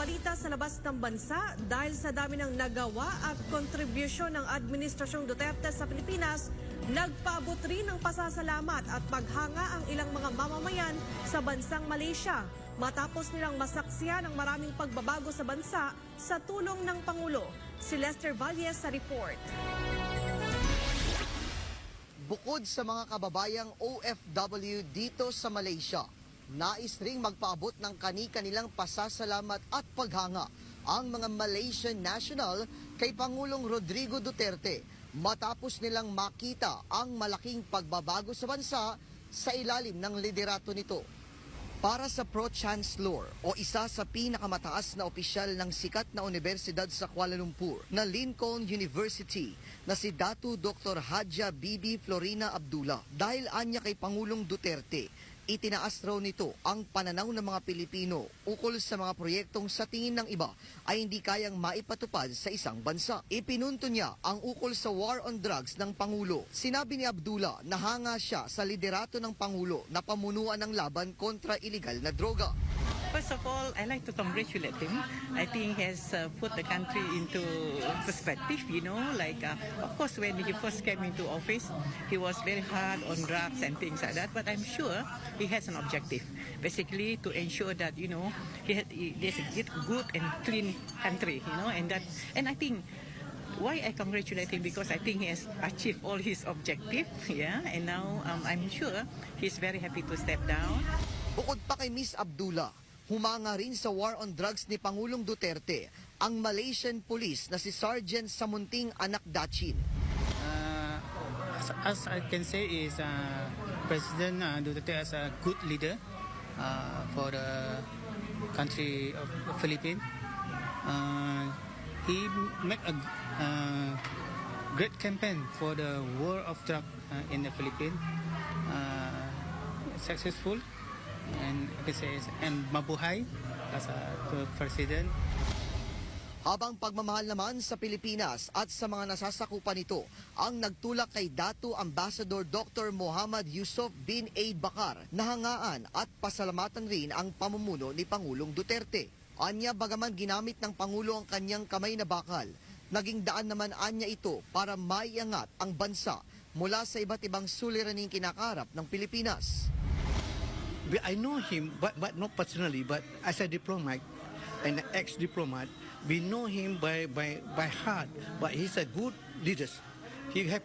balita sa labas ng bansa, dahil sa dami ng nagawa at kontribusyon ng Administrasyong Duterte sa Pilipinas, nagpaabot rin ng pasasalamat at paghanga ang ilang mga mamamayan sa bansang Malaysia matapos nilang masaksiyan ang maraming pagbabago sa bansa sa tulong ng Pangulo. Si Lester Valles sa report. Bukod sa mga kababayang OFW dito sa Malaysia, nais ring magpaabot ng kani-kanilang pasasalamat at paghanga ang mga Malaysian national kay Pangulong Rodrigo Duterte matapos nilang makita ang malaking pagbabago sa bansa sa ilalim ng liderato nito. Para sa Pro-Chancellor o isa sa pinakamataas na opisyal ng sikat na universidad sa Kuala Lumpur na Lincoln University na si Datu Dr. Hadja Bibi Florina Abdullah, dahil anya kay Pangulong Duterte, itinaas raw nito ang pananaw ng mga Pilipino ukol sa mga proyektong sa tingin ng iba ay hindi kayang maipatupad sa isang bansa. Ipinunto niya ang ukol sa war on drugs ng Pangulo. Sinabi ni Abdullah na hanga siya sa liderato ng Pangulo na pamunuan ng laban kontra iligal na droga. First of all, I like to congratulate him. I think he has put the country into perspective, of course, when he first came into office, he was very hard on drugs and things like that, but I'm sure he has an objective, basically to ensure that, there's a good and clean country, and I think why I congratulate him, because I think he has achieved all his objective, and now I'm sure he's very happy to step down. Bukod pa kay Miss Abdullah, humanga rin sa war on drugs ni Pangulong Duterte ang Malaysian police na si Sergeant Samunting Anak Dachin. As I can say is President Duterte as a good leader for the country of the Philippines. He make a great campaign for the war of drug in the Philippines. Successful. And mabuhay as a president. Habang pagmamahal naman sa Pilipinas at sa mga nasasakupan nito ang nagtulak kay Datu Ambassador Dr. Muhammad Yusuf bin A. Bakar na hangaan at pasalamatan rin ang pamumuno ni Pangulong Duterte. Anya, bagaman ginamit ng Pangulo ang kanyang kamay na bakal, naging daan naman anya ito para maiangat ang bansa mula sa iba't ibang suliraning kinakarap ng Pilipinas. I know him, but not personally, but as a diplomat, an ex-diplomat, we know him by heart, but he's a good leader. He have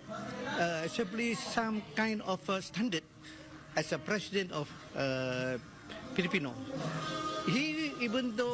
simply some kind of standard as a president of Filipino. He, even though